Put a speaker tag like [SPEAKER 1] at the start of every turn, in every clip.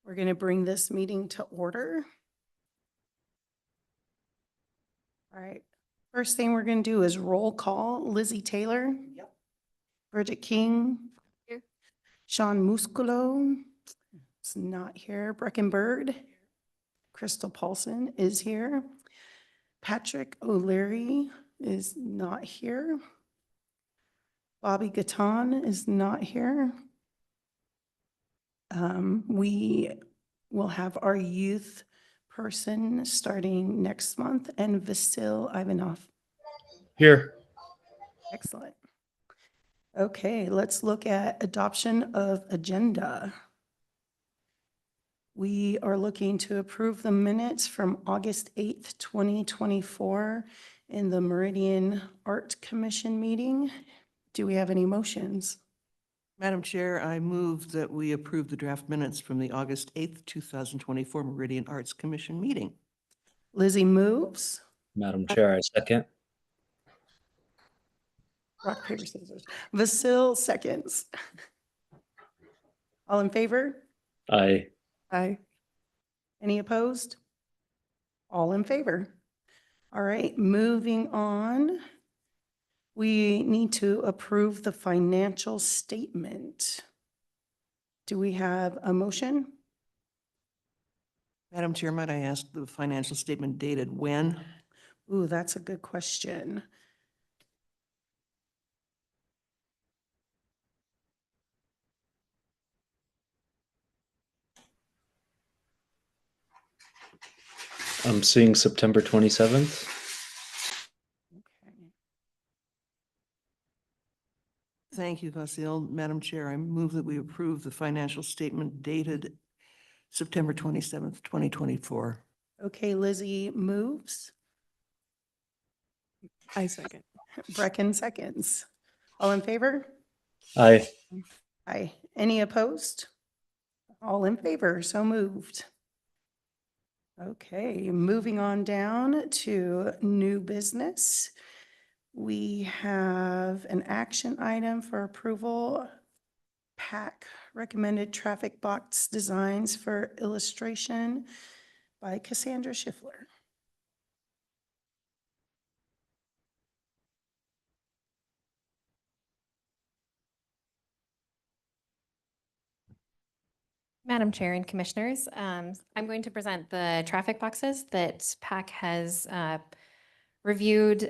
[SPEAKER 1] We're going to bring this meeting to order. All right. First thing we're going to do is roll call. Lizzie Taylor. Yep. Bridget King.
[SPEAKER 2] Here.
[SPEAKER 1] Sean Musculo is not here. Brecken Bird. Crystal Paulson is here. Patrick O'Leary is not here. Bobby Gatton is not here. We will have our youth person starting next month, and Vasil Ivanov.
[SPEAKER 3] Here.
[SPEAKER 1] Excellent. Okay, let's look at adoption of agenda. We are looking to approve the minutes from August 8th, 2024 in the Meridian Art Commission meeting. Do we have any motions?
[SPEAKER 4] Madam Chair, I move that we approve the draft minutes from the August 8th, 2024 Meridian Arts Commission meeting.
[SPEAKER 1] Lizzie moves.
[SPEAKER 3] Madam Chair, I second.
[SPEAKER 1] Rock, paper, scissors. Vasil seconds. All in favor?
[SPEAKER 3] Aye.
[SPEAKER 1] Aye. Any opposed? All in favor. All right, moving on. We need to approve the financial statement. Do we have a motion?
[SPEAKER 4] Madam Chair, might I ask the financial statement dated when?
[SPEAKER 1] Ooh, that's a good question.
[SPEAKER 3] I'm seeing September 27th.
[SPEAKER 1] Okay.
[SPEAKER 4] Thank you, Vasil. Madam Chair, I move that we approve the financial statement dated September 27th, 2024.
[SPEAKER 1] Okay, Lizzie moves.
[SPEAKER 2] I second.
[SPEAKER 1] Brecken seconds. All in favor?
[SPEAKER 3] Aye.
[SPEAKER 1] Aye. Any opposed? All in favor, so moved. Okay, moving on down to new business. We have an action item for approval. PAC recommended traffic box designs for illustration by Cassandra Schiffler.
[SPEAKER 2] Madam Chair and Commissioners, I'm going to present the traffic boxes that PAC has reviewed.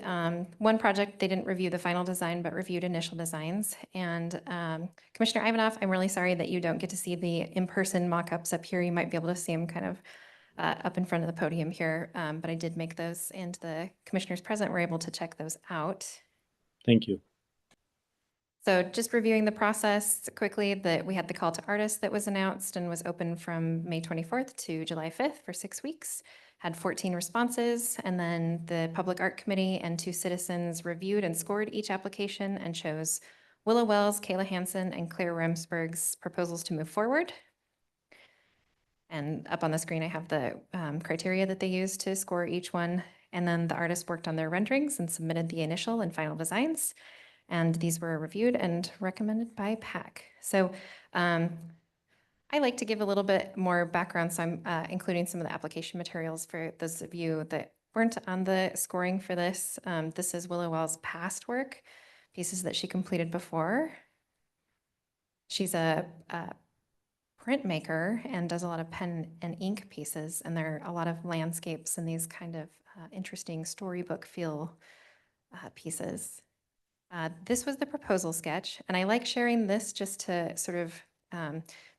[SPEAKER 2] One project, they didn't review the final design, but reviewed initial designs. And Commissioner Ivanov, I'm really sorry that you don't get to see the in-person mock-ups up here. You might be able to see them kind of up in front of the podium here, but I did make those, and the commissioners present were able to check those out.
[SPEAKER 3] Thank you.
[SPEAKER 2] So just reviewing the process quickly, that we had the call to artists that was announced and was open from May 24th to July 5th for 6 weeks, had 14 responses, and then the Public Art Committee and 2 citizens reviewed and scored each application and chose Willow Wells, Kayla Hansen, and Claire Remsberg's proposals to move forward. And up on the screen, I have the criteria that they used to score each one. And then the artists worked on their renderings and submitted the initial and final designs. And these were reviewed and recommended by PAC. So I like to give a little bit more background, so I'm including some of the application materials for those of you that weren't on the scoring for this. This is Willow Wells' past work, pieces that she completed before. She's a printmaker and does a lot of pen and ink pieces, and there are a lot of landscapes and these kind of interesting storybook feel pieces. This was the proposal sketch, and I like sharing this just to sort of,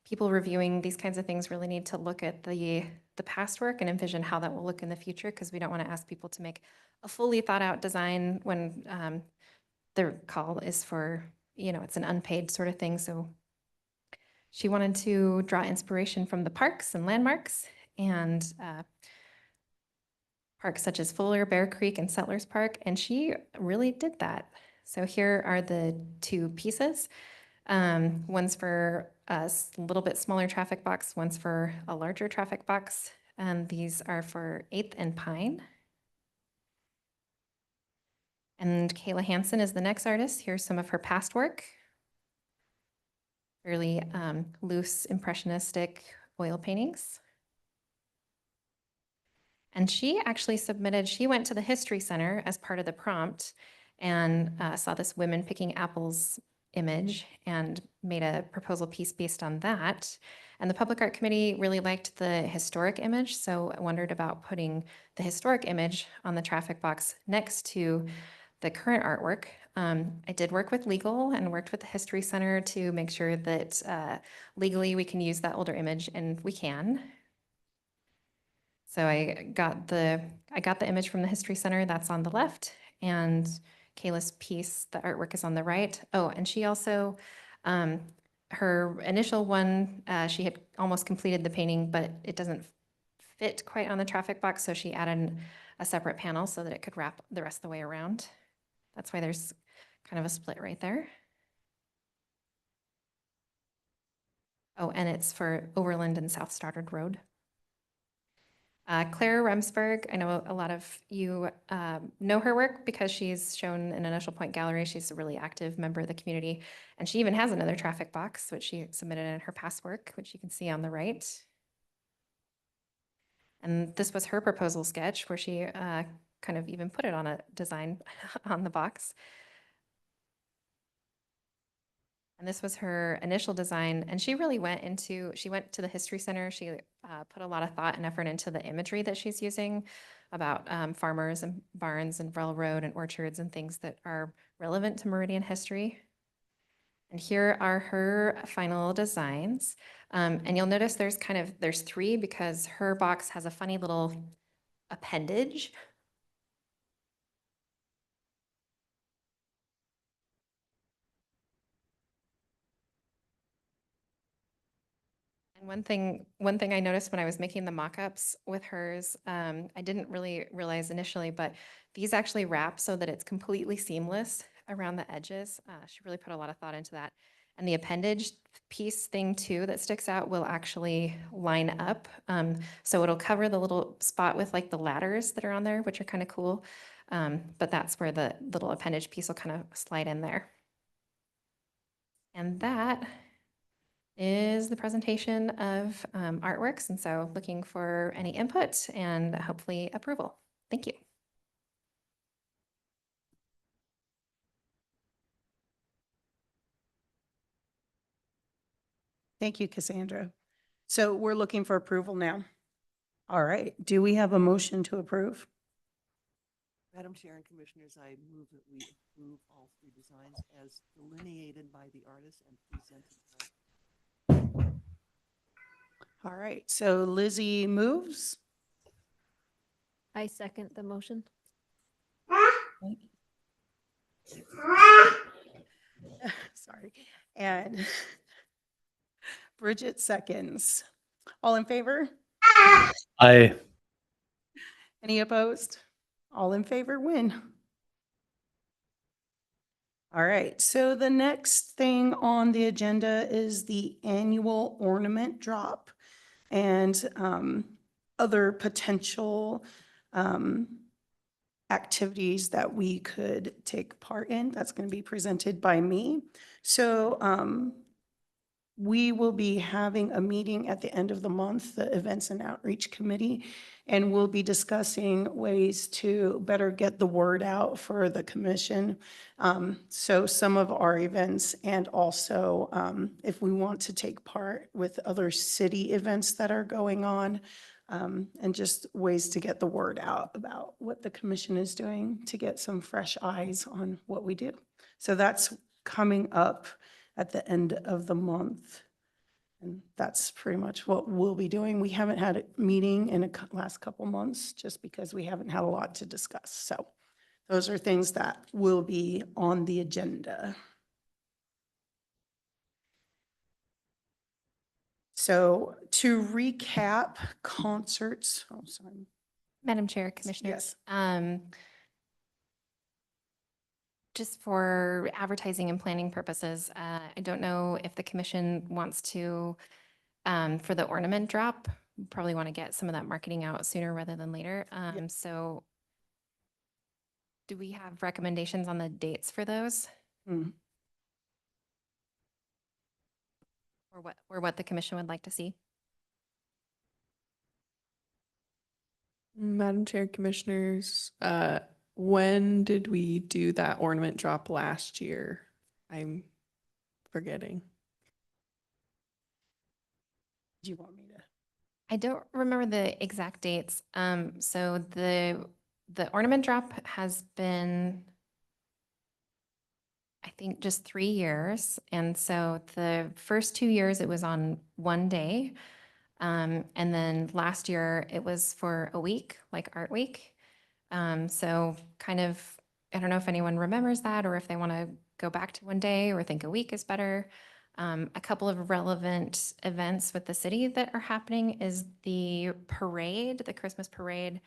[SPEAKER 2] people reviewing these kinds of things really need to look at the past work and envision how that will look in the future, because we don't want to ask people to make a fully thought out design when their call is for, it's an unpaid sort of thing. So she wanted to draw inspiration from the parks and landmarks, and parks such as Fuller, Bear Creek, and Settlers Park, and she really did that. So here are the 2 pieces. One's for a little bit smaller traffic box, one's for a larger traffic box, and these are for 8th and Pine. And Kayla Hansen is the next artist. Here's some of her past work. Fairly loose, impressionistic oil paintings. And she actually submitted, she went to the History Center as part of the prompt and saw this women picking apples image and made a proposal piece based on that. And the Public Art Committee really liked the historic image, so I wondered about putting the historic image on the traffic box next to the current artwork. I did work with legal and worked with the History Center to make sure that legally we can use that older image, and we can. So I got the image from the History Center, that's on the left, and Kayla's piece, the artwork is on the right. Oh, and she also, her initial one, she had almost completed the painting, but it doesn't fit quite on the traffic box, so she added a separate panel so that it could wrap the rest of the way around. That's why there's kind of a split right there. Oh, and it's for Overland and South Stoddard Road. Claire Remsburg, I know a lot of you know her work because she's shown in Initial Point Gallery. She's a really active member of the community. And she even has another traffic box, which she submitted in her past work, which you can see on the right. And this was her proposal sketch where she kind of even put it on a design on the box. And this was her initial design. And she really went to the History Center. She put a lot of thought and effort into the imagery that she's using about farmers and barns and railroad and orchards and things that are relevant to Meridian history. And here are her final designs. And you'll notice there's three because her box has a funny little appendage. And one thing I noticed when I was making the mock-ups with hers, I didn't really realize initially, but these actually wrap so that it's completely seamless around the edges. She really put a lot of thought into that. And the appendage piece thing too that sticks out will actually line up. So it'll cover the little spot with like the ladders that are on there, which are kind of cool. But that's where the little appendage piece will kind of slide in there. And that is the presentation of artworks. And so looking for any input and hopefully approval. Thank you.
[SPEAKER 1] Thank you, Cassandra. So we're looking for approval now. All right. Do we have a motion to approve?
[SPEAKER 4] Madam Chair and Commissioners, I move that we approve all three designs as delineated by the artist and presented by.
[SPEAKER 1] All right. So Lizzie moves.
[SPEAKER 5] I second the motion.
[SPEAKER 1] Sorry. And Bridget seconds. All in favor?
[SPEAKER 3] Aye.
[SPEAKER 1] Any opposed? All in favor, win. All right, so the next thing on the agenda is the annual ornament drop and other potential activities that we could take part in. That's going to be presented by me. So we will be having a meeting at the end of the month, the Events and Outreach Committee, and we'll be discussing ways to better get the word out for the commission. So some of our events and also if we want to take part with other city events that are going on and just ways to get the word out about what the commission is doing to get some fresh eyes on what we do. So that's coming up at the end of the month. And that's pretty much what we'll be doing. We haven't had a meeting in the last couple months just because we haven't had a lot to discuss. So those are things that will be on the agenda. So to recap concerts, oh, sorry.
[SPEAKER 2] Madam Chair, Commissioners.
[SPEAKER 1] Yes.
[SPEAKER 2] Just for advertising and planning purposes, I don't know if the commission wants to, for the ornament drop, probably want to get some of that marketing out sooner rather than later. So do we have recommendations on the dates for those or what the commission would like to see?
[SPEAKER 6] Madam Chair, Commissioners, when did we do that ornament drop last year? I'm forgetting.
[SPEAKER 1] Do you want me to?
[SPEAKER 2] I don't remember the exact dates. So the ornament drop has been, I think, just 3 years. And so the first 2 years it was on one day. And then last year it was for a week, like Art Week. So kind of, I don't know if anyone remembers that or if they want to go back to one day or think a week is better. A couple of relevant events with the city that are happening is the parade, the Christmas parade,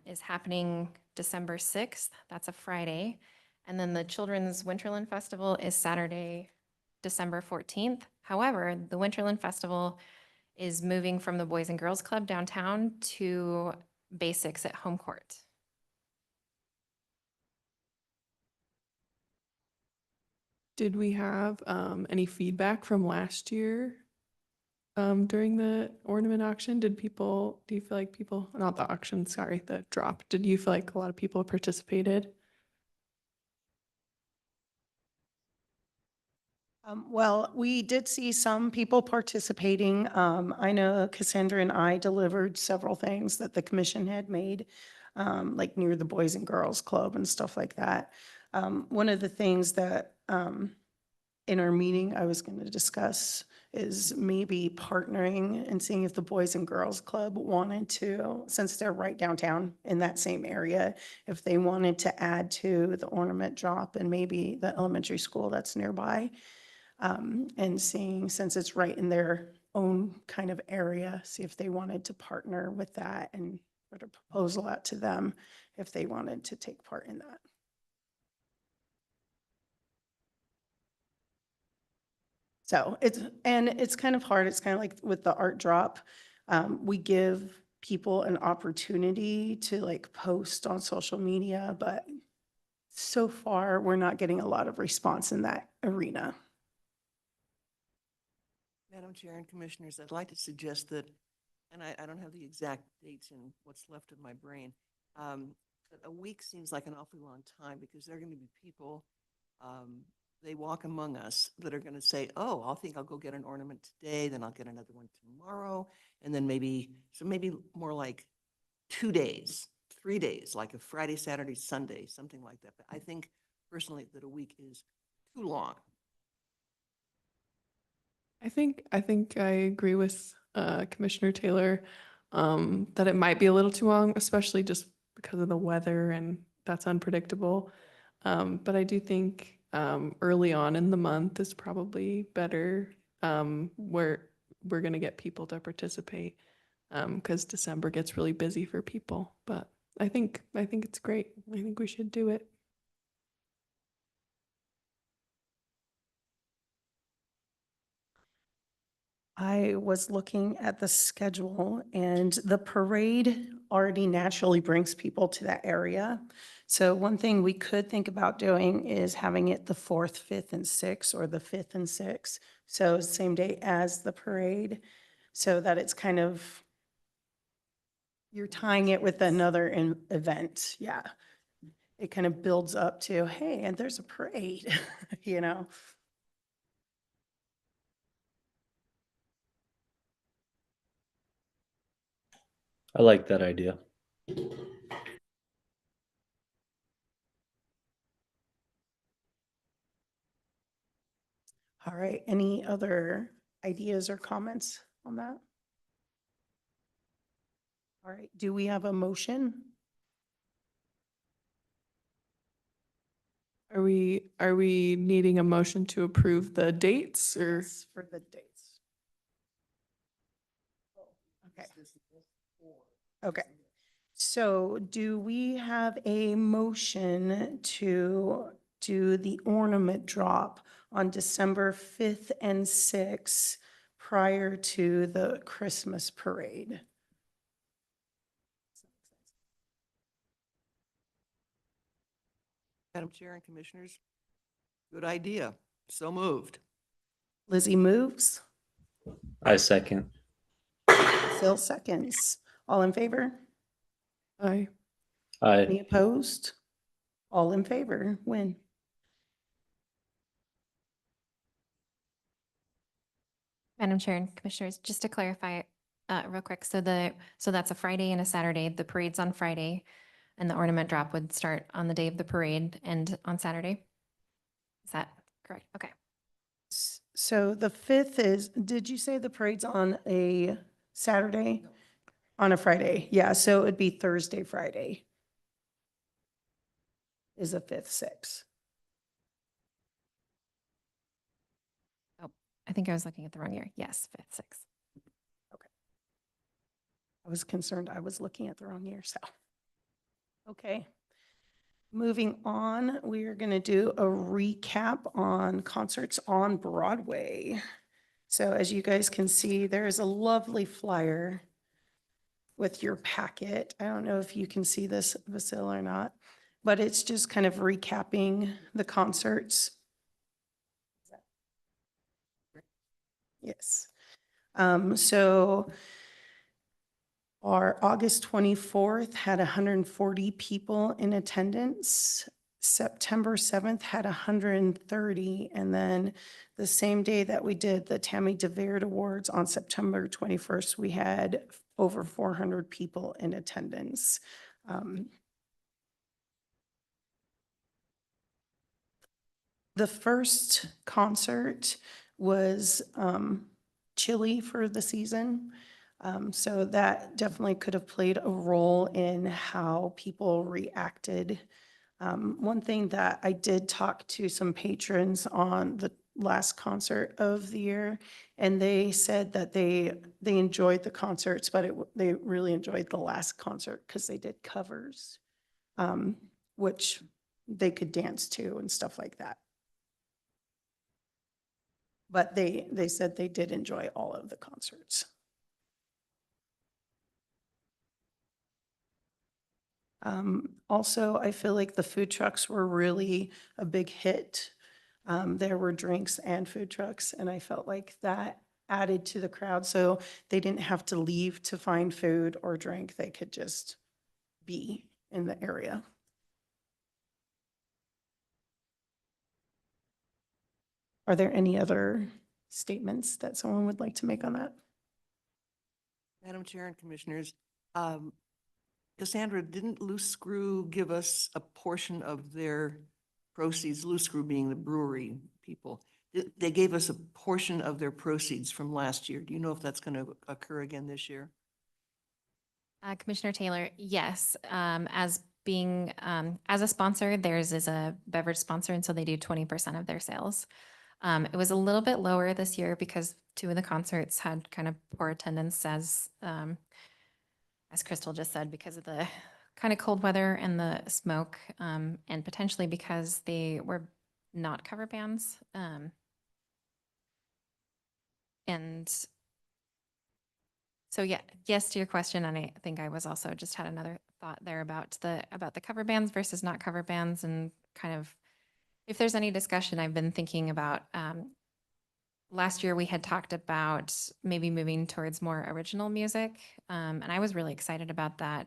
[SPEAKER 2] is happening December 6th. That's a Friday. And then the Children's Winterland Festival is Saturday, December 14th. However, the Winterland Festival is moving from the Boys and Girls Club downtown to Basics at Home Court.
[SPEAKER 6] Did we have any feedback from last year during the ornament auction? Do you feel like people, not the auction, sorry, the drop, did you feel like a lot of people participated?
[SPEAKER 1] Well, we did see some people participating. I know Cassandra and I delivered several things that the commission had made, like near the Boys and Girls Club and stuff like that. One of the things that in our meeting I was going to discuss is maybe partnering and seeing if the Boys and Girls Club wanted to, since they're right downtown in that same area, if they wanted to add to the ornament drop and maybe the elementary school that's nearby. And seeing, since it's right in their own kind of area, see if they wanted to partner with that and put a proposal out to them if they wanted to take part in that. So it's kind of hard. It's kind of like with the art drop. We give people an opportunity to like post on social media, but so far we're not getting a lot of response in that arena.
[SPEAKER 4] Madam Chair and Commissioners, I'd like to suggest that, and I don't have the exact dates in what's left of my brain, but a week seems like an awfully long time because there are going to be people, they walk among us that are going to say, oh, I think I'll go get an ornament today, then I'll get another one tomorrow, and then maybe more like 2 days, 3 days, like a Friday, Saturday, Sunday, something like that. But I think personally that a week is too long.
[SPEAKER 6] I think I agree with Commissioner Taylor that it might be a little too long, especially just because of the weather and that's unpredictable. But I do think early on in the month is probably better where we're going to get people to participate because December gets really busy for people. But I think it's great. I think we should do it.
[SPEAKER 1] I was looking at the schedule and the parade already naturally brings people to that area. So one thing we could think about doing is having it the 4th, 5th, and 6th, or the 5th and 6th. So same day as the parade, so that it's kind of, you're tying it with another event. Yeah. It kind of builds up to, hey, and there's a parade, you know?
[SPEAKER 3] I like that idea.
[SPEAKER 1] All right, any other ideas or comments on that? All right, do we have a motion?
[SPEAKER 6] Are we needing a motion to approve the dates or?
[SPEAKER 1] Yes, for the dates. Okay. Okay. So do we have a motion to do the ornament drop on December 5th and 6th prior to the Christmas parade?
[SPEAKER 4] Madam Chair and Commissioners, good idea. So moved.
[SPEAKER 1] Lizzie moves,
[SPEAKER 3] I second.
[SPEAKER 1] Phil seconds. All in favor?
[SPEAKER 6] Aye.
[SPEAKER 1] Any
[SPEAKER 3] Aye.
[SPEAKER 1] opposed? All in favor? Win.
[SPEAKER 2] Madam Chair and Commissioners, just to clarify, real quick, so that's a Friday and a Saturday. The parade's on Friday, and the ornament drop would start on the day of the parade and on Saturday. Is that correct? Okay.
[SPEAKER 1] So the 5th is, did you say the parade's on a Saturday? On a Friday, yeah, so it would be Thursday, Friday. Is the 5th, 6th.
[SPEAKER 2] Oh, I think I was looking at the wrong year. Yes, 5th, 6th.
[SPEAKER 1] I was concerned I was looking at the wrong year, so. Okay. Moving on, we are going to do a recap on concerts on Broadway. So as you guys can see, there is a lovely flyer with your packet. I don't know if you can see this, Vasil, or not, but it's just kind of recapping the concerts. Yes. So our August 24th had 140 people in attendance. September 7th had 130. And then the same day that we did the Tammy DeVerde Awards on September 21st, we had over 400 people in attendance. The first concert was chilly for the season. So that definitely could have played a role in how people reacted. One thing that I did talk to some patrons on the last concert of the year, and they said that they enjoyed the concerts, but they really enjoyed the last concert because they did covers, which they could dance to and stuff like that. But they said they did enjoy all of the concerts. Also, I feel like the food trucks were really a big hit. There were drinks and food trucks, and I felt like that added to the crowd. So they didn't have to leave to find food or drink. They could just be in the area. Are there any other statements that someone would like to make on that?
[SPEAKER 4] Madam Chair and Commissioners, Cassandra, didn't Loose Screw give us a portion of their proceeds, Loose Screw being the brewery people? They gave us a portion of their proceeds from last year. Do you know if that's going to occur again this year?
[SPEAKER 2] Commissioner Taylor, yes. As being, as a sponsor, theirs is a beverage sponsor, and so they do 20% of their sales. It was a little bit lower this year because 2 of the concerts had kind of poor attendance as Crystal just said, because of the kind of cold weather and the smoke, and potentially because they were not cover bands. And so, yeah, yes to your question. And I think I was also just had another thought there about the cover bands versus not cover bands, and kind of if there's any discussion. I've been thinking about, last year we had talked about maybe moving towards more original music. And I was really excited about that.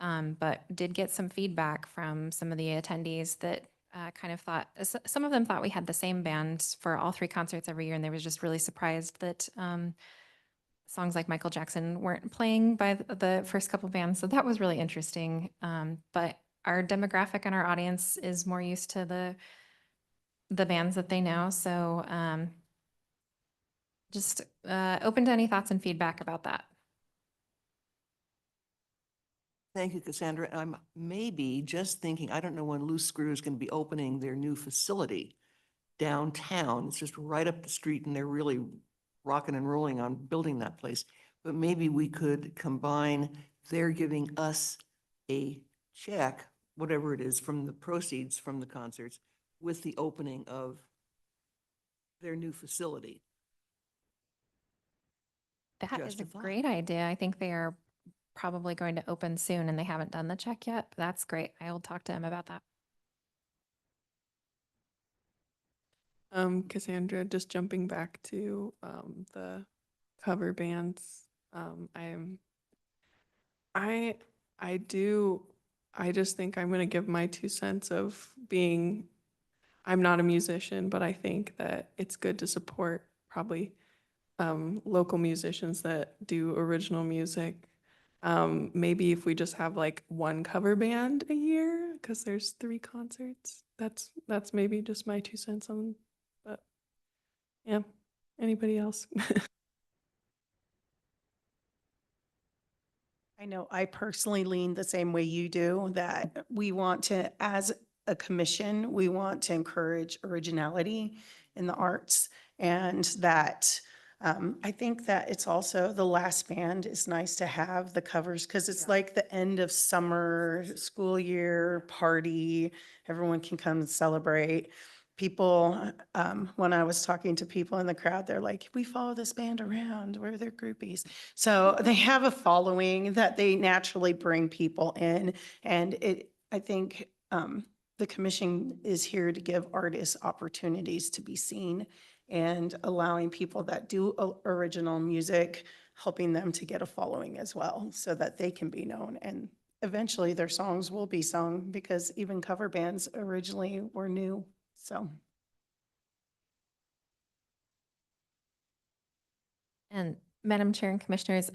[SPEAKER 2] But did get some feedback from some of the attendees that kind of thought, some of them thought we had the same band for all 3 concerts every year. And they were just really surprised that songs like Michael Jackson weren't playing by the first couple bands. So that was really interesting. But our demographic and our audience is more used to the bands that they know. So just open to any thoughts and feedback about that.
[SPEAKER 4] Thank you, Cassandra. I'm maybe just thinking, I don't know when Loose Screw is going to be opening their new facility downtown. It's just right up the street, and they're really rocking and rolling on building that place. But maybe we could combine their giving us a check, whatever it is, from the proceeds from the concerts with the opening of their new facility.
[SPEAKER 2] That is a
[SPEAKER 4] Just a thought.
[SPEAKER 2] great idea. I think they are probably going to open soon and they haven't done the check yet. But that's great. I will talk to them about that.
[SPEAKER 6] Cassandra, just jumping back to the cover bands. I I do, I just think I'm gonna give my 2 cents of being, I'm not a musician, but I think that it's good to support probably local musicians that do original music. Maybe if we just have like one cover band a year, because there's 3 concerts. That's maybe just my 2 cents on, but yeah. Anybody else?
[SPEAKER 1] I know I personally lean the same way you do, that we want to, as a commission, we want to encourage originality in the arts. And that I think that it's also, the last band is nice to have the covers because it's like the end of summer, school year, party. Everyone can come and celebrate. People, when I was talking to people in the crowd, they're like, we follow this band around, we're their groupies. So they have a following that they naturally bring people in. And I think the commission is here to give artists opportunities to be seen and allowing people that do original music, helping them to get a following as well so that they can be known. And eventually their songs will be sung because even cover bands originally were new. So.
[SPEAKER 2] And Madam Chair and Commissioners,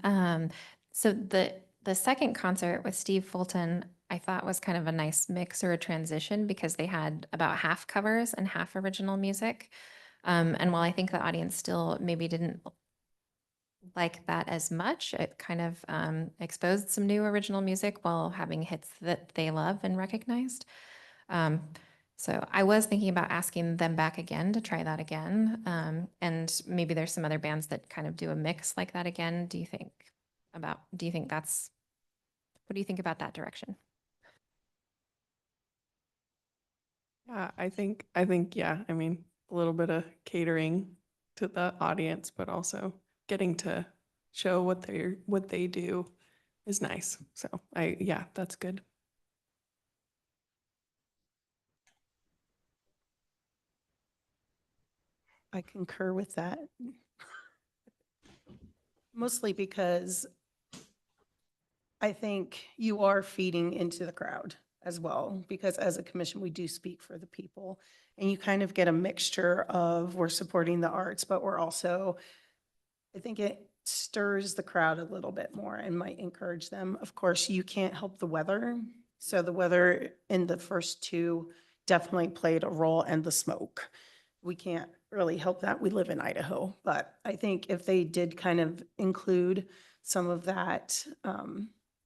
[SPEAKER 2] so the second concert with Steve Fulton, I thought was kind of a nice mix or a transition because they had about half covers and half original music. And while I think the audience still maybe didn't like that as much, it kind of exposed some new original music while having hits that they love and recognized. So I was thinking about asking them back again to try that again. And maybe there's some other bands that kind of do a mix like that again. Do you think what do you think about that direction?
[SPEAKER 6] Yeah, yeah, I mean, a little bit of catering to the audience, but also getting to show what they do is nice. So yeah, that's good.
[SPEAKER 1] I concur with that. Mostly because I think you are feeding into the crowd as well, because as a commission, we do speak for the people. And you kind of get a mixture of, we're supporting the arts, but we're also, I think it stirs the crowd a little bit more and might encourage them. Of course, you can't help the weather. So the weather in the first two definitely played a role, and the smoke. We can't really help that. We live in Idaho. But I think if they did kind of include some of that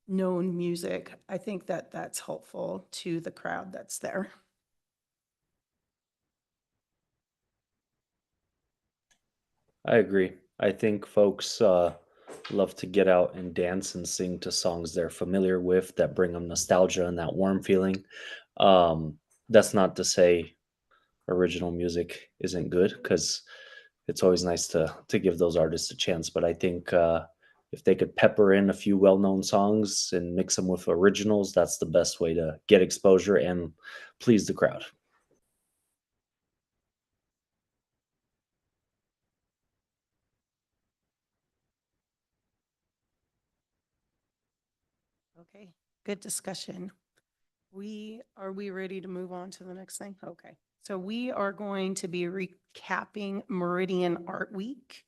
[SPEAKER 1] known music, I think that that's helpful to the crowd that's there.
[SPEAKER 3] I agree. I think folks love to get out and dance and sing to songs they're familiar with that bring them nostalgia and that warm feeling. That's not to say original music isn't good, because it's always nice to give those artists a chance. But I think if they could pepper in a few well-known songs and mix them with originals, that's the best way to get exposure and please the crowd.
[SPEAKER 1] Okay, good discussion. Are we ready to move on to the next thing? Okay. So we are going to be recapping Meridian Art Week.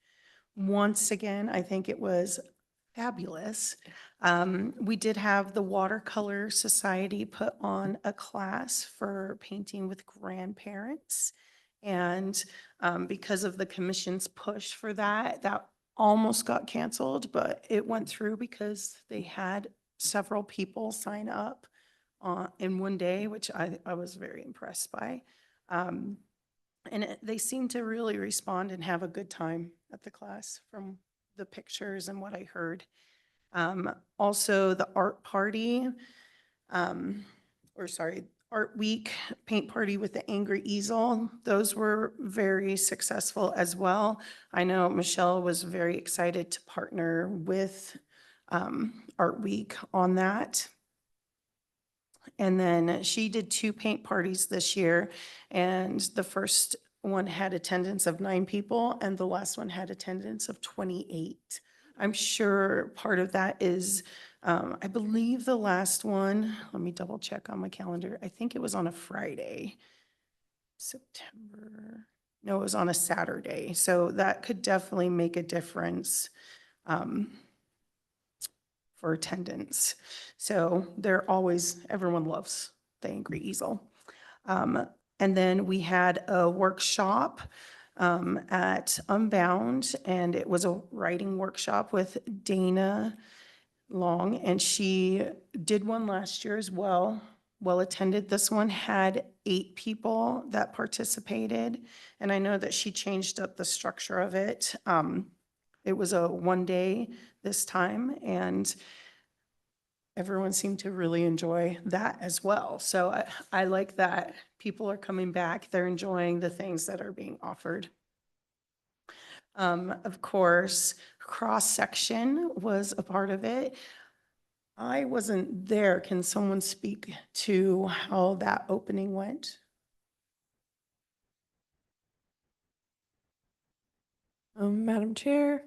[SPEAKER 1] Once again, I think it was fabulous. We did have the Watercolor Society put on a class for painting with grandparents. And because of the commission's push for that, that almost got canceled, but it went through because they had several people sign up in one day, which I was very impressed by. They seem to really respond and have a good time at the class from the pictures and what I heard. Also, the art party, Art Week paint party with the angry easel, those were very successful as well. I know Michelle was very excited to partner with Art Week on that. And then she did 2 paint parties this year, and the first one had attendance of 9 people, and the last one had attendance of 28. I'm sure part of that is, I believe the last one, let me double check on my calendar. I think it was on a Friday. September, no, it was on a Saturday. So that could definitely make a difference for attendance. So they're always, everyone loves the Angry Easel. And then we had a workshop at Unbound, and it was a writing workshop with Dana Long, and she did one last year as well. Well attended. This one had 8 people that participated, and I know that she changed up the structure of it. It was a one day this time, and everyone seemed to really enjoy that as well. So I like that people are coming back. They're enjoying the things that are being offered. Of course, cross-section was a part of it. I wasn't there. Can someone speak to how that opening went?
[SPEAKER 6] Madam Chair,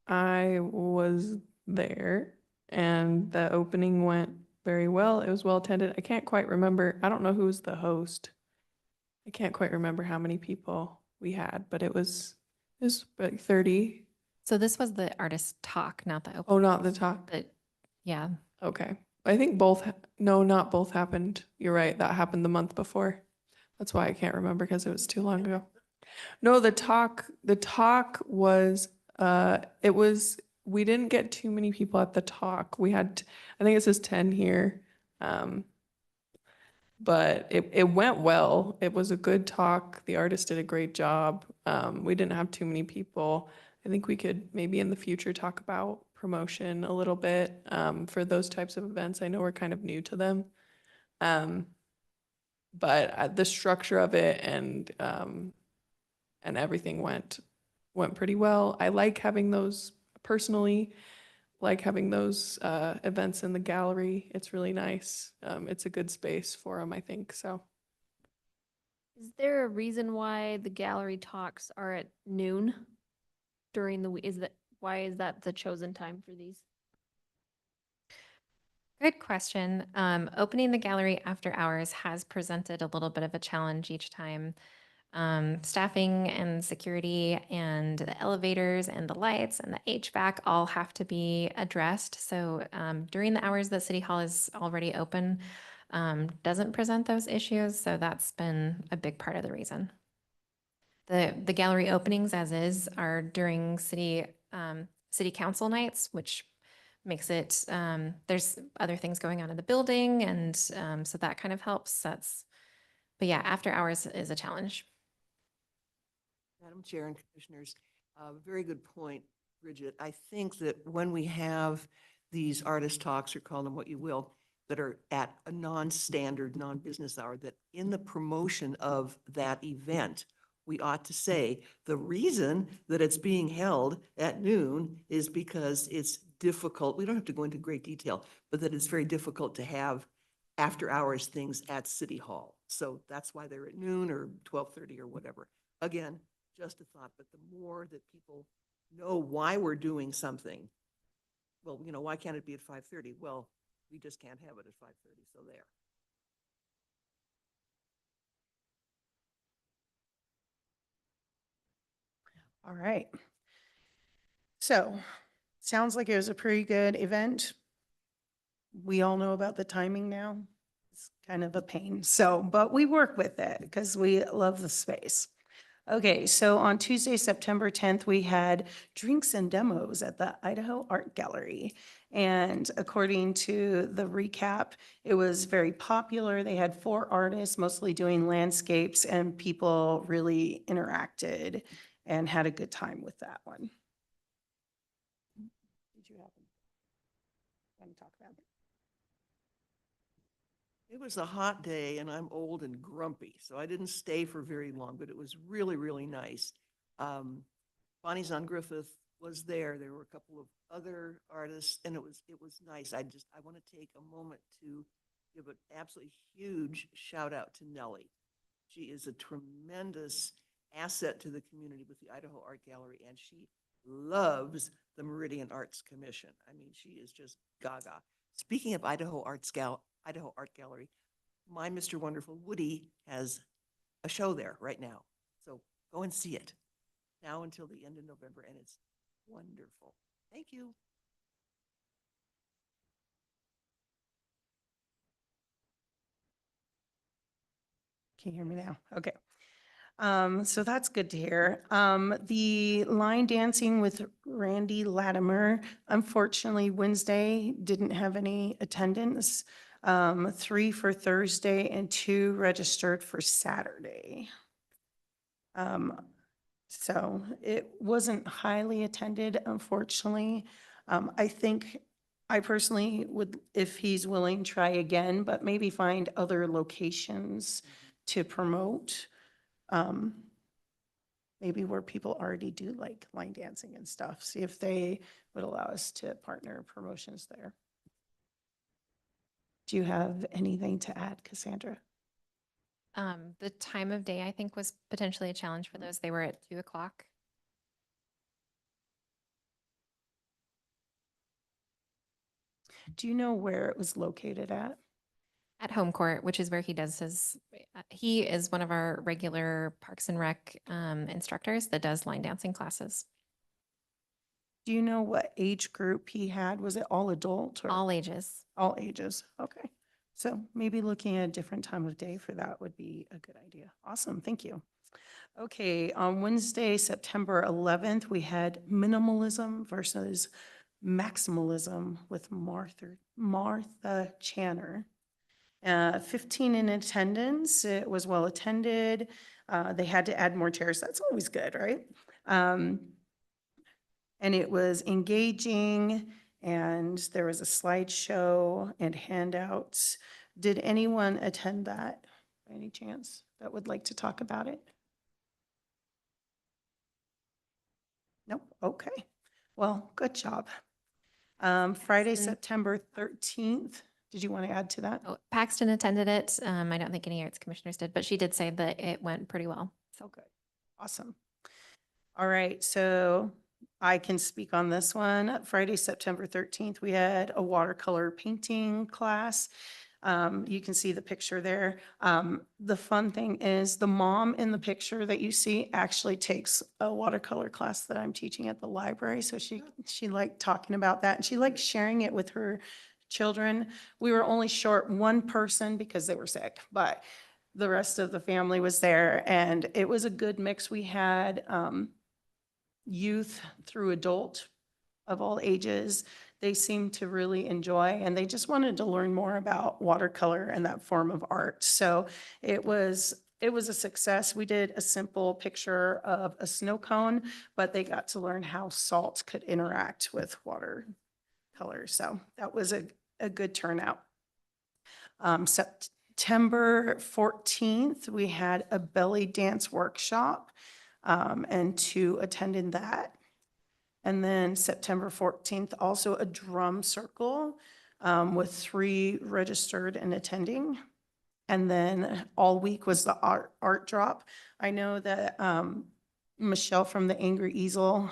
[SPEAKER 6] I was there and the opening went very well. It was well attended. I can't quite remember. I don't know who was the host. I can't quite remember how many people we had, but it was like 30.
[SPEAKER 2] So this was the artist talk, not the
[SPEAKER 6] Oh,
[SPEAKER 2] open.
[SPEAKER 6] not the talk.
[SPEAKER 2] But yeah,
[SPEAKER 6] Okay. I think both, no, not both happened. You're right. That happened the month before. That's why I can't remember because it was too long ago. No, the talk was, we didn't get too many people at the talk. We had, I think it says 10 here. But it went well. It was a good talk. The artist did a great job. We didn't have too many people. I think we could maybe in the future talk about promotion a little bit for those types of events. I know we're kind of new to them. But the structure of it and everything went pretty well. I like having those personally, like having those events in the gallery. It's really nice. It's a good space for them, I think. So
[SPEAKER 5] Is there a reason why the gallery talks are at noon during the week? Why is that the chosen time for these?
[SPEAKER 2] good question. Opening the gallery after hours has presented a little bit of a challenge each time. Staffing and security and the elevators and the lights and the HVAC all have to be addressed. So during the hours that City Hall is already open, doesn't present those issues. So that's been a big part of the reason. The gallery openings as is are during city council nights, which makes it, there's other things going on in the building. And so that kind of helps. But yeah, after hours is a challenge.
[SPEAKER 4] Madam Chair and Commissioners, very good point, Bridget. I think that when we have these artist talks, or call them what you will, that are at a non-standard, non-business hour, that in the promotion of that event, we ought to say, the reason that it's being held at noon is because it's difficult. We don't have to go into great detail, but that it's very difficult to have after-hours things at City Hall. So that's why they're at noon or 12:30 or whatever. Again, just a thought, but the more that people know why we're doing something, well, why can't it be at 5:30? Well, we just can't have it at 5:30, so there.
[SPEAKER 1] All right. So, sounds like it was a pretty good event. We all know about the timing now. It's kind of a pain. So, but we work with it because we love the space. Okay, so on Tuesday, September 10th, we had drinks and demos at the Idaho Art Gallery. And according to the recap, it was very popular. They had 4 artists, mostly doing landscapes, and people really interacted and had a good time with that one. Did you want to talk about it?
[SPEAKER 4] It was a hot day and I'm old and grumpy, so I didn't stay for very long, but it was really, really nice. Bonnie Zahn Griffith was there. There were a couple of other artists and it was nice. I want to take a moment to give an absolutely huge shout out to Nellie. She is a tremendous asset to the community with the Idaho Art Gallery, and she loves the Meridian Arts Commission. I mean, she is just gaga. Speaking of Idaho Art Gallery, my Mr. Wonderful Woody has a show there right now. So go and see it now until the end of November, and it's wonderful. Thank you.
[SPEAKER 1] Can you hear me now? Okay. So that's good to hear. The line dancing with Randy Latimer, unfortunately, Wednesday didn't have any attendance. 3 for Thursday and 2 registered for Saturday. So it wasn't highly attended, unfortunately. I think I personally would, if he's willing, try again, but maybe find other locations to promote. Maybe where people already do like line dancing and stuff. See if they would allow us to partner promotions there. Do you have anything to add, Cassandra?
[SPEAKER 2] The time of day, I think, was potentially a challenge for those. They were at 2:00.
[SPEAKER 1] Do you know where it was located at?
[SPEAKER 2] At home court, which is where he does his, he is one of our regular Parks and Rec instructors that does line dancing classes.
[SPEAKER 1] Do you know what age group he had? Was it all adult or?
[SPEAKER 2] All ages.
[SPEAKER 1] All ages, okay. So maybe looking at a different time of day for that would be a good idea. Awesome, thank you. Okay, on Wednesday, September 11th, we had minimalism versus maximalism with Martha Channer. 15 in attendance, it was well attended. They had to add more chairs, that's always good, right? And it was engaging, and there was a slideshow and handouts. Did anyone attend that by any chance that would like to talk about it? Nope, okay. Well, good job. Friday,
[SPEAKER 2] Paxton-
[SPEAKER 1] September 13th. Did you want to add to that?
[SPEAKER 2] Oh, Paxton attended it. I don't think any arts commissioners did, but she did say that it went pretty well.
[SPEAKER 1] So good. Awesome. All right, so I can speak on this one. Friday, September 13th, we had a watercolor painting class. You can see the picture there. The fun thing is the mom in the picture that you see actually takes a watercolor class that I'm teaching at the library. So she liked talking about that and she liked sharing it with her children. We were only short one person because they were sick, but the rest of the family was there and it was a good mix. We had youth through adult of all ages. They seemed to really enjoy and they just wanted to learn more about watercolor and that form of art. So it was a success. We did a simple picture of a snow cone, but they got to learn how salt could interact with watercolor. So that was a good turnout. September 14th, we had a belly dance workshop and 2 attended that. And then September 14th, also a drum circle with 3 registered and attending. And then all week was the art drop. I know that Michelle from the Angry Easel,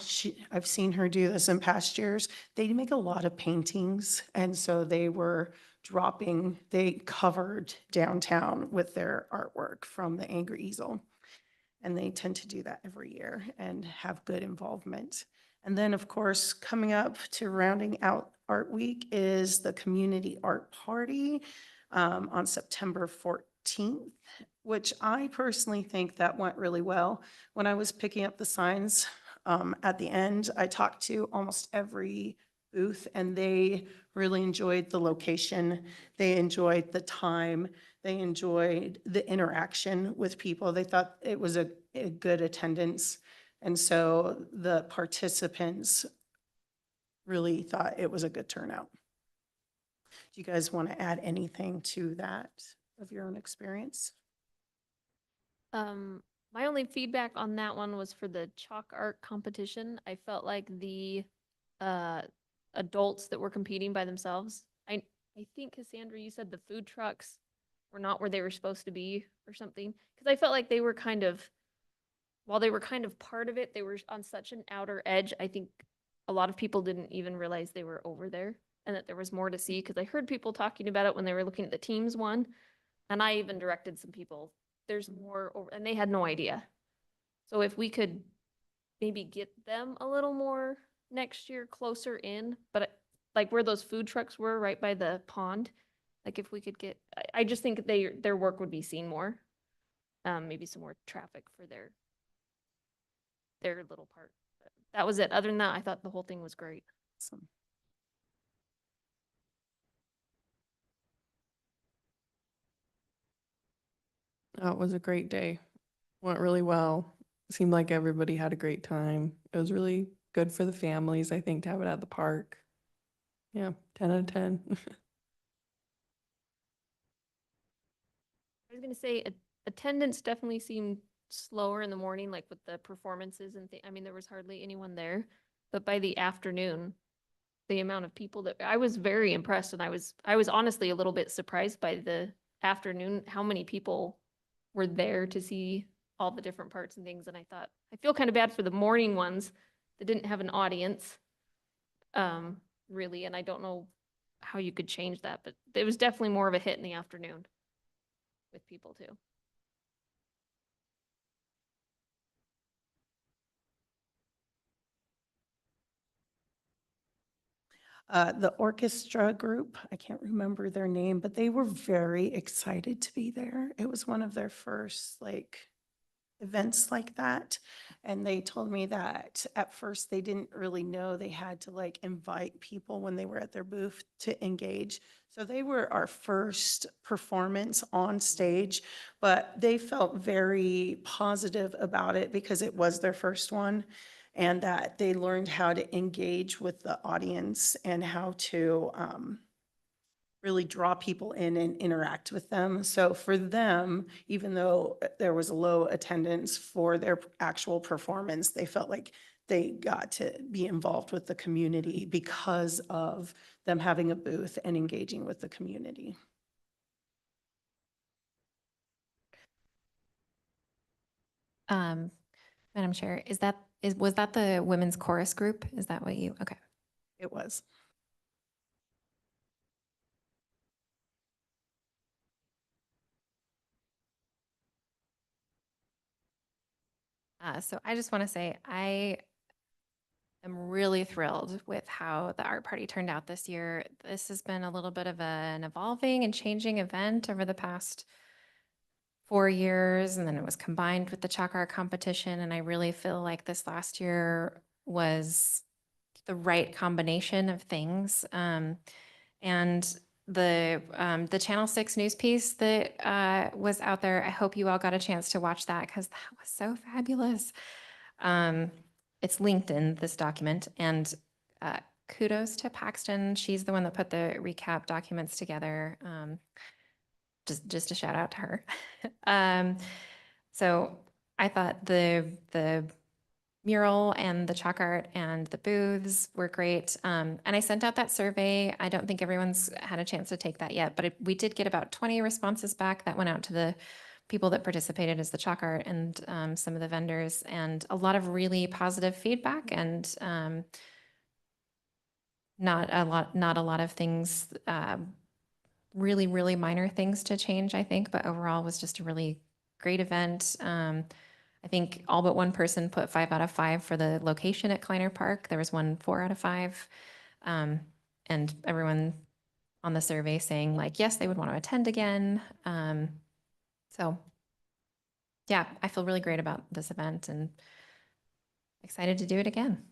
[SPEAKER 1] I've seen her do this in past years. They make a lot of paintings. And so they covered downtown with their artwork from the Angry Easel. And they tend to do that every year and have good involvement. And then, of course, coming up to rounding out Art Week is the Community Art Party on September 14th, which I personally think that went really well. When I was picking up the signs at the end, I talked to almost every booth and they really enjoyed the location. They enjoyed the time. They enjoyed the interaction with people. They thought it was a good attendance. And so the participants really thought it was a good turnout. Do you guys want to add anything to that of your own experience?
[SPEAKER 5] My only feedback on that one was for the chalk art competition. I felt like the adults that were competing by themselves. I think Cassandra, you said the food trucks were not where they were supposed to be or something. Because I felt like they were kind of while they were kind of part of it, they were on such an outer edge. I think a lot of people didn't even realize they were over there and that there was more to see, because I heard people talking about it when they were looking at the teams one. And I even directed some people, there's more over, and they had no idea. So if we could maybe get them a little more next year, closer in, but like where those food trucks were right by the pond, like if we could get, I just think their work would be seen more. Maybe some more traffic for their little part. But that was it. Other than that, I thought the whole thing was great.
[SPEAKER 1] Awesome.
[SPEAKER 6] It was a great day. Went really well. Seemed like everybody had a great time. It was really good for the families, I think, to have it at the park. Yeah, 10 out of 10.
[SPEAKER 5] I was gonna say attendance definitely seemed slower in the morning, like with the performances and I mean, there was hardly anyone there. But by the afternoon, the amount of people that I was very impressed, and I was honestly a little bit surprised by the afternoon, how many people were there to see all the different parts and things. And I thought, I feel kind of bad for the morning ones that didn't have an audience, really, and I don't know how you could change that, but it was definitely more of a hit in the afternoon with people too.
[SPEAKER 1] The orchestra group, I can't remember their name, but they were very excited to be there. It was one of their first like events like that. And they told me that at first they didn't really know they had to like invite people when they were at their booth to engage. So they were our first performance on stage, but they felt very positive about it because it was their first one, and that they learned how to engage with the audience and how to really draw people in and interact with them. So for them, even though there was a low attendance for their actual performance, they felt like they got to be involved with the community because of them having a booth and engaging with the community.
[SPEAKER 2] Madam Chair, was that the women's chorus group? Is that what you, okay.
[SPEAKER 1] It was.
[SPEAKER 2] So I just want to say I am really thrilled with how the art party turned out this year. This has been a little bit of an evolving and changing event over the past 4 years, and then it was combined with the chalk art competition. And I really feel like this last year was the right combination of things. And the Channel 6 news piece that was out there, I hope you all got a chance to watch that because that was so fabulous. It's linked in this document, and kudos to Paxton. She's the one that put the recap documents together. Just a shout out to her. So I thought the mural and the chalk art and the booths were great. And I sent out that survey. I don't think everyone's had a chance to take that yet, but we did get about 20 responses back that went out to the people that participated as the chalk art and some of the vendors, and a lot of really positive feedback, and not a lot of things, really, really minor things to change, I think, but overall was just a really great event. I think all but one person put 5 out of 5 for the location at Kleiner Park. There was one 4 out of 5. And everyone on the survey saying like, yes, they would want to attend again. So yeah, I feel really great about this event and excited to do it again.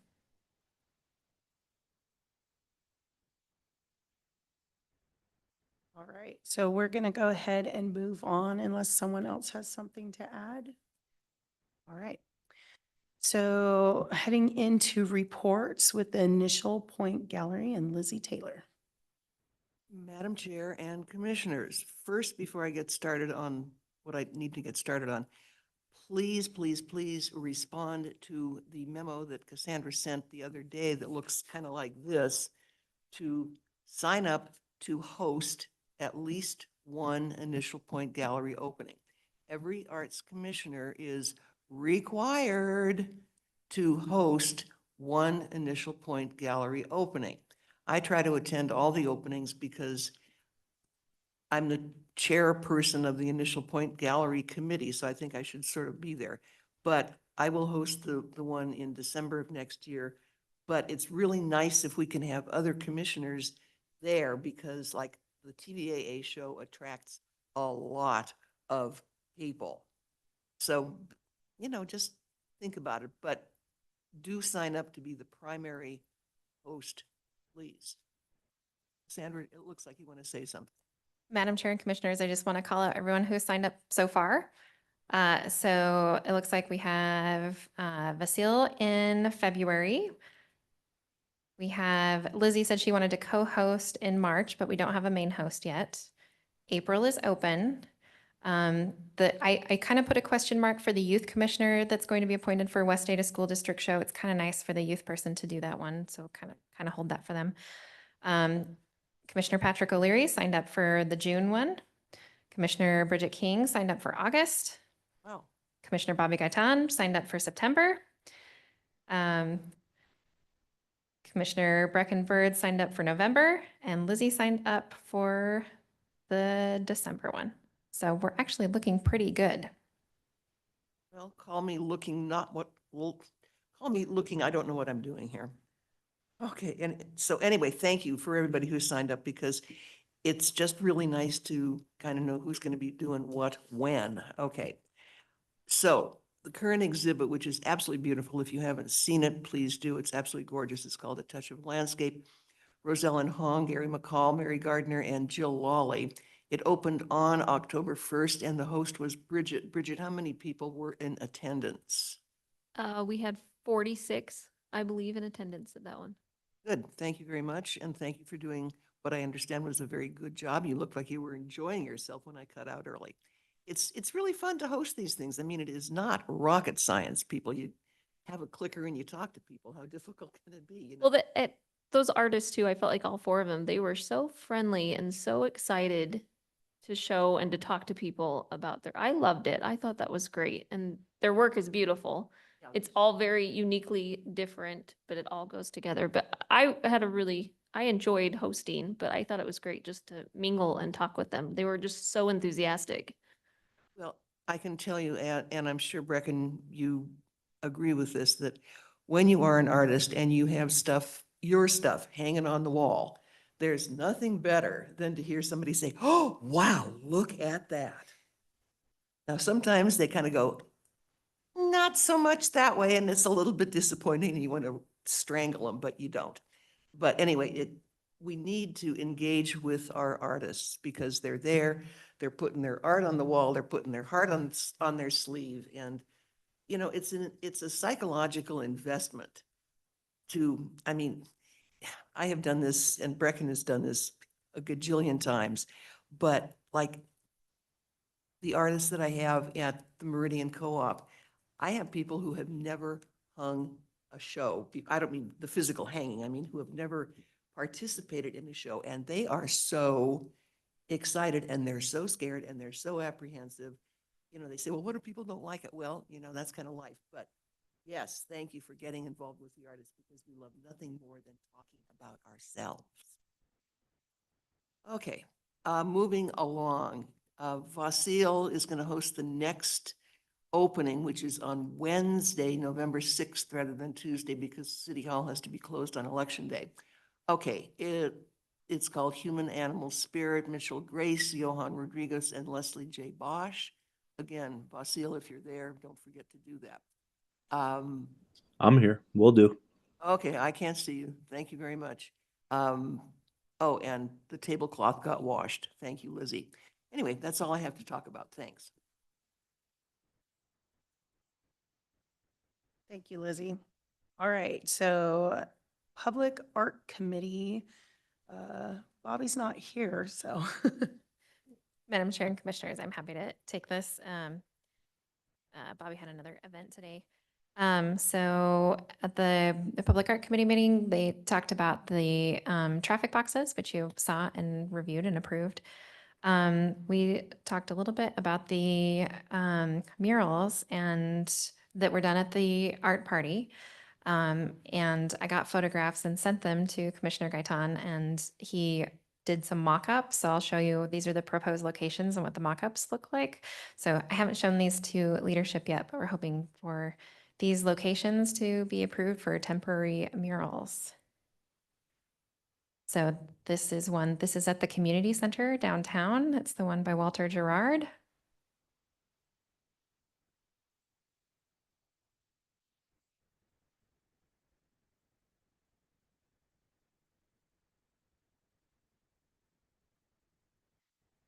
[SPEAKER 1] All right, so we're going to go ahead and move on unless someone else has something to add. All right. So heading into reports with the Initial Point Gallery and Lizzie Taylor.
[SPEAKER 4] Madam Chair and Commissioners, first, before I get started on what I need to get started on, please, please, please respond to the memo that Cassandra sent the other day that looks kind of like this, to sign up to host at least one Initial Point Gallery opening. Every arts commissioner is required to host one Initial Point gallery opening. I try to attend all the openings because I'm the chairperson of the Initial Point Gallery Committee, so I think I should sort of be there. But I will host the one in December of next year. But it's really nice if we can have other commissioners there because like the TVAA show attracts a lot of people. So, just think about it, but do sign up to be the primary host, please. Sandra, it looks like you want to say something.
[SPEAKER 2] Madam Chair and Commissioners, I just want to call out everyone who signed up so far. So it looks like we have Vasil in February. We have, Lizzie said she wanted to co-host in March, but we don't have a main host yet. April is open. I kind of put a question mark for the youth commissioner that's going to be appointed for West Ada School District show. It's kind of nice for the youth person to do that one, so kind of hold that for them. Commissioner Patrick O'Leary signed up for the June one. Commissioner Bridget King signed up for August.
[SPEAKER 4] Wow.
[SPEAKER 2] Commissioner Bobby Gaitan signed up for September. Commissioner Breckenbird signed up for November, and Lizzie signed up for the December one. So we're actually looking pretty good.
[SPEAKER 4] Well, call me looking call me looking, I don't know what I'm doing here. Okay, and so anyway, thank you for everybody who signed up because it's just really nice to kind of know who's going to be doing what, when. Okay. So the current exhibit, which is absolutely beautiful. If you haven't seen it, please do. It's absolutely gorgeous. It's called A Touch of Landscape. Rosellen Hong, Gary McCall, Mary Gardner, and Jill Lawley. It opened on October 1st and the host was Bridget. Bridget, how many people were in attendance?
[SPEAKER 5] We had 46, I believe, in attendance at that one.
[SPEAKER 4] Good. Thank you very much. And thank you for doing what I understand was a very good job. You looked like you were enjoying yourself when I cut out early. It's really fun to host these things. I mean, it is not rocket science, people. You have a clicker and you talk to people. How difficult can it be?
[SPEAKER 5] Well, those artists too, I felt like all four of them, they were so friendly and so excited to show and to talk to people about I loved it. I thought that was great. And their work is beautiful.
[SPEAKER 4] Yeah.
[SPEAKER 5] It's all very uniquely different, but it all goes together. But I enjoyed hosting, but I thought it was great just to mingle and talk with them. They were just so enthusiastic.
[SPEAKER 4] Well, I can tell you, and I'm sure Brecken, you agree with this, that when you are an artist and you have your stuff hanging on the wall, there's nothing better than to hear somebody say, "Oh, wow, look at that." Now, sometimes they kind of go, not so much that way, and it's a little bit disappointing, and you want to strangle them, but you don't. But anyway, we need to engage with our artists because they're there, they're putting their art on the wall, they're putting their heart on their sleeve, and it's a psychological investment I mean, I have done this, and Brecken has done this a gajillion times, but like the artists that I have at the Meridian Co-op, I have people who have never hung a show. I don't mean the physical hanging, I mean who have never participated in a show, and they are so excited and they're so scared and they're so apprehensive. They say, well, what if people don't like it? Well, that's kind of life. But yes, thank you for getting involved with the artists because we love nothing more than talking about ourselves. Okay, moving along. Vasil is going to host the next opening, which is on Wednesday, November 6th, rather than Tuesday, because City Hall has to be closed on Election Day. Okay, it's called Human Animal Spirit, Mitchell Grace, Johan Rodriguez, and Leslie J. Bosch. Again, Vasil, if you're there, don't forget to do that.
[SPEAKER 3] I'm here. We'll do.
[SPEAKER 4] Okay, I can't see you. Thank you very much. Oh, and the tablecloth got washed. Thank you, Lizzie. Anyway, that's all I have to talk about. Thanks.
[SPEAKER 1] Thank you, Lizzie. All right, so Public Art Committee, Bobby's not here, so.
[SPEAKER 2] Madam Chair and Commissioners, I'm happy to take this. Bobby had another event today. So at the Public Art Committee meeting, they talked about the traffic boxes, which you saw and reviewed and approved. We talked a little bit about the murals, and that were done at the art party. And I got photographs and sent them to Commissioner Gaitan, and he did some mock-ups. So I'll show you, these are the proposed locations and what the mock-ups look like. So I haven't shown these to leadership yet, but we're hoping for these locations to be approved for temporary murals. So this is one, this is at the community center downtown. It's the one by Walter Gerard.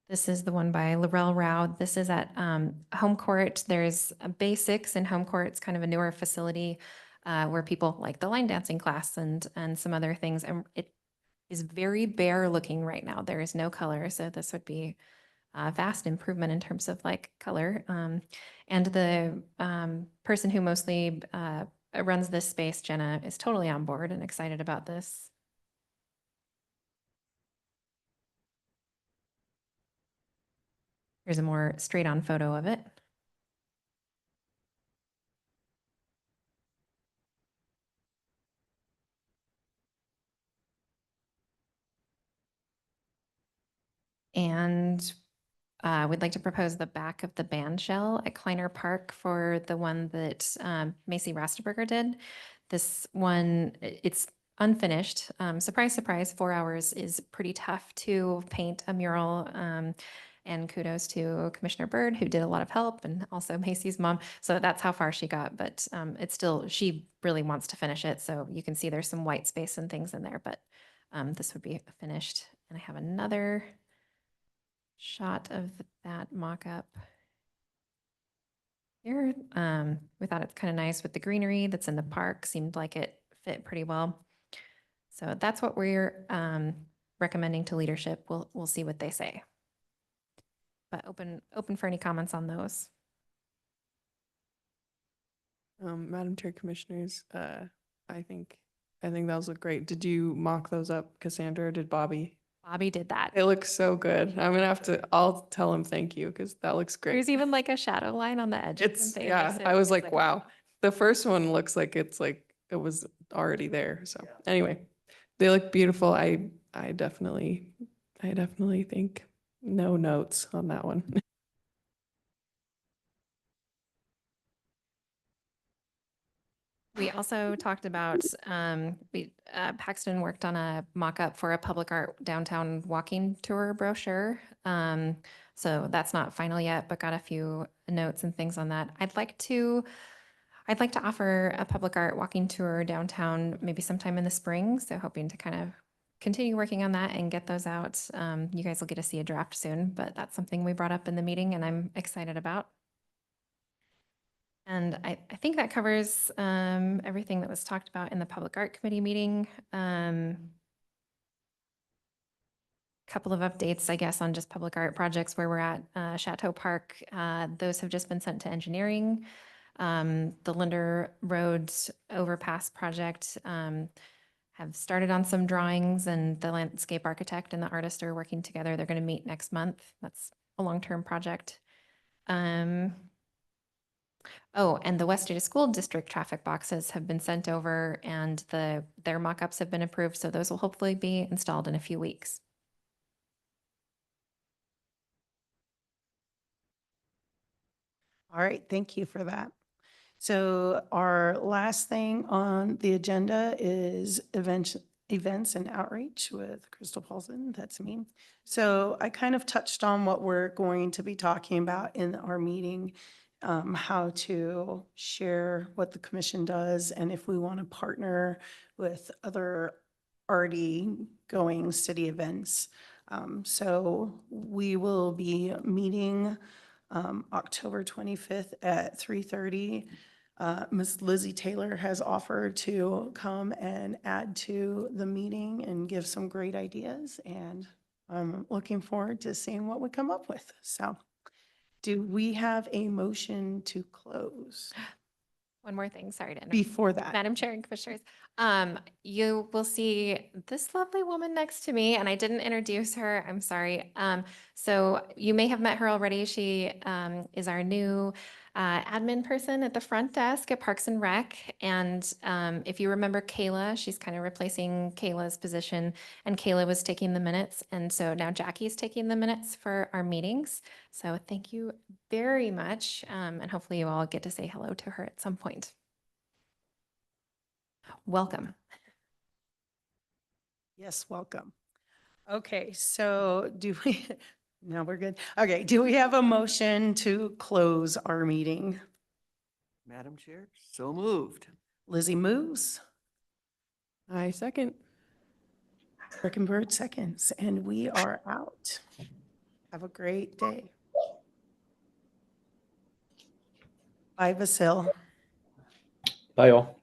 [SPEAKER 2] This is the one by Laurel Rao. This is at Home Court. There's a Basics in Home Court. It's kind of a newer facility where people like the line dancing class and some other things. And it is very bare looking right now. There is no color. So this would be a vast improvement in terms of like color. And the person who mostly runs this space, Jenna, is totally on board and excited about this. Here's a more straight on photo of it. And we'd like to propose the back of the band shell at Kleiner Park for the one that Macy Rasterberger did. This one, it's unfinished. Surprise, surprise, 4 hours is pretty tough to paint a mural. And kudos to Commissioner Byrd, who did a lot of help, and also Macy's mom. So that's how far she got, but it's still, she really wants to finish it. So you can see there's some white space and things in there, but this would be finished. And I have another shot of that mock-up here. We thought it's kind of nice with the greenery that's in the park. Seemed like it fit pretty well. So that's what we're recommending to leadership. We'll see what they say. But open for any comments on those.
[SPEAKER 6] Madam Chair, Commissioners, I think those look great. Did you mock those up, Cassandra, or did Bobby?
[SPEAKER 2] Bobby did that.
[SPEAKER 6] It looks so good. I'm gonna have to, I'll tell him thank you because that looks great.
[SPEAKER 2] There's even like a shadow line on the edges. and
[SPEAKER 6] It's,
[SPEAKER 2] things.
[SPEAKER 6] yeah,
[SPEAKER 2] So
[SPEAKER 6] I was
[SPEAKER 2] it's
[SPEAKER 6] like, wow. The first one looks like it's like, it was already there. So anyway, they look beautiful. I definitely think no notes on that one.
[SPEAKER 2] We also talked about, Paxton worked on a mock-up for a public art downtown walking tour brochure. So that's not final yet, but got a few notes and things on that. I'd like to offer a public art walking tour downtown, maybe sometime in the spring. So hoping to kind of continue working on that and get those out. You guys will get to see a draft soon, but that's something we brought up in the meeting and I'm excited about. And I think that covers everything that was talked about in the Public Art Committee meeting. Couple of updates, I guess, on just public art projects where we're at. Chateau Park, those have just been sent to engineering. The Linder Roads overpass project have started on some drawings, and the landscape architect and the artist are working together. They're going to meet next month. That's a long-term project. Oh, and the West Ada School District traffic boxes have been sent over and their mock-ups have been approved. So those will hopefully be installed in a few weeks.
[SPEAKER 1] All right, thank you for that. So our last thing on the agenda is events and outreach with Crystal Paulson. That's me. So I kind of touched on what we're going to be talking about in our meeting, how to share what the commission does, and if we want to partner with other already going city events. So we will be meeting October 25th at 3:30. Ms. Lizzie Taylor has offered to come and add to the meeting and give some great ideas, and I'm looking forward to seeing what we come up with. So do we have a motion to close
[SPEAKER 2] One more thing, sorry to interrupt.
[SPEAKER 1] before that?
[SPEAKER 2] Madam Chair and Commissioners, you will see this lovely woman next to me, and I didn't introduce her, I'm sorry. So you may have met her already. She is our new admin person at the front desk at Parks and Rec. And if you remember Kayla, she's kind of replacing Kayla's position, and Kayla was taking the minutes. And so now Jackie's taking the minutes for our meetings. So thank you very much. And hopefully you all get to say hello to her at some point. Welcome.
[SPEAKER 1] Yes, welcome. Okay, so do we, no, we're good. Okay, do we have a motion to close our meeting?
[SPEAKER 4] Madam Chair, so moved.
[SPEAKER 1] Lizzie moves,
[SPEAKER 6] I second.
[SPEAKER 1] Breckenbird seconds, and we are out. Have a great day. Bye, Vasil.
[SPEAKER 3] Bye, y'all.